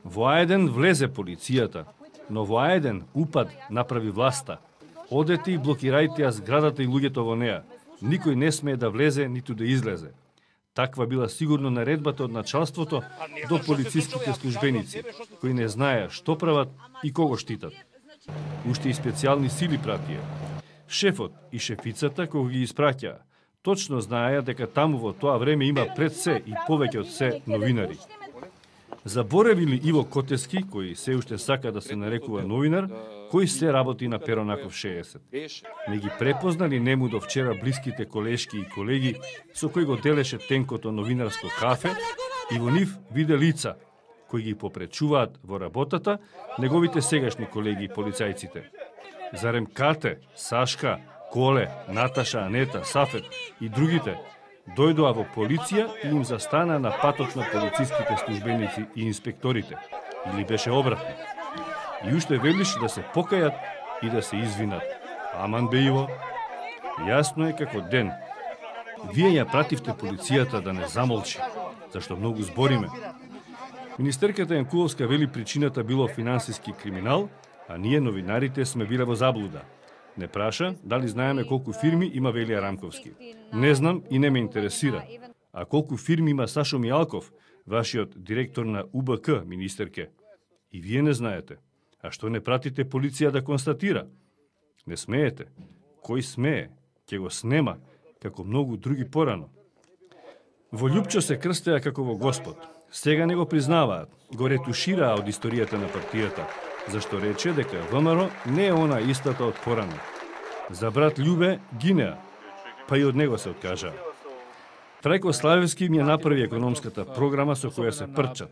Во Ајден влезе полицијата, но во Ајден упад направи власта. Одете и блокирајте ја зградата и луѓето во неа. Никој не смее да влезе, ниту да излезе. Таква била сигурно наредбата од началството до полициските службеници, кои не знаеа што прават и кого штитат. Уште и специјални сили пратија. Шефот и шефицата, кога ги испраќаа, точно знаеа дека таму во тоа време има пред се и повеќе од се новинари. Забореви ли Иво Котески, кој се уште сака да се нарекува новинар, кој се работи на Перонаков 60? Не ги препознали нему до вчера блиските колешки и колеги со кои го делеше тенкото новинарско кафе и во нив виде лица, кои ги попречуваат во работата неговите сегашни колеги полицајците. Зарем Кате, Сашка, Коле, Наташа, Анета, Сафет и другите дојдоа во полиција и им застана на патот на полициските службеници и инспекторите. Или беше обратно. И уште велиш да се покајат и да се извинат. Аман бе Иво. Јасно е како ден. Вие ја пративте полицијата да не замолчи, зашто многу збориме. Министерката Јанкуловска вели причината било финансиски криминал, а ние новинарите сме биле во заблуда. Не праша дали знаеме колку фирми има Велија Рамковски. Не знам и не ме интересира. А колку фирми има Сашо Мијалков, вашиот директор на УБК, министерке? И вие не знаете. А што не пратите полиција да констатира? Не смеете. Кој смее? Ке го снема, како многу други порано. Во Љупчо се крстеа како во Господ. Сега не го признаваат, го ретушираа од историјата на партијата, зашто рече дека ВМРО не е она истата од порано. За брат Љубе гинеа, па и од него се откажаа. Трајко Славевски ми ја направи економската програма со која се прчат,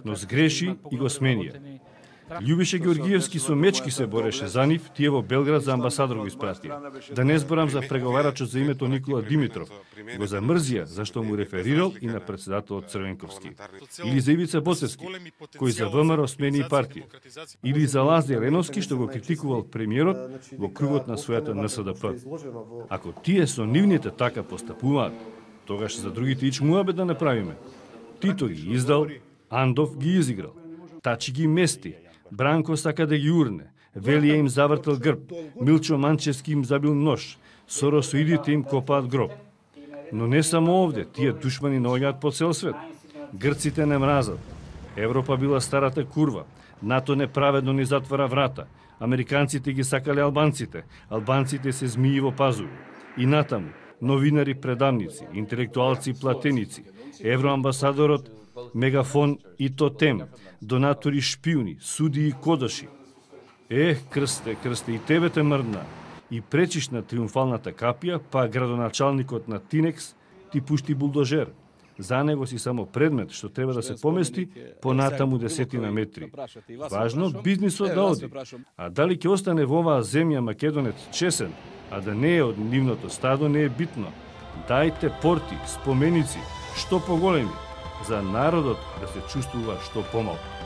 но сгреши и го сменија. Љубише Георгиевски со мечки се бореше за нив, тие во Белград за амбасадор го испратија. Да не зборам за преговарачот за името Никола Димитров. Го замрзија, зашто му реферирал и на председателот Црвенковски. Или за Ивица Боцевски, кој за ВМРО смени и партија. Или за Лазар Реновски, што го критикувал премиерот во кругот на својата НСДП. Ако тие со нивните така постапуваат, тогаш за другите ич муабет да не правиме. Тито ги издал, Андов ги изиграл. Тачи ги мести, Бранко сака да ги урне, Велија им завртал грб, Милчо Манчевски им забил нож, соросоидите им копаат гроб. Но не само овде, тие душмани наоѓаат по цел свет. Грците не мразат. Европа била старата курва, НАТО неправедно ни затвара врата, американците ги сакале албанците, албанците се змии во пазуви. И натаму, новинари предавници, интелектуалци платеници, евроамбасадорот Мегафон и Тотем, донатори шпиуни, суди и кодоши. Крсте, и тебе те мрдна. И пречиш на триумфалната капија, па градоначалникот на Тинекс ти пушти булдожер. За него си само предмет што треба да се помести понатаму 10 метри. Важно бизнисот да оди. А дали ќе остане во оваа земја македонец чесен, а да не е од нивното стадо, не е битно. Дајте порти, споменици, што поголеми, за народот да се чувствува што помалку.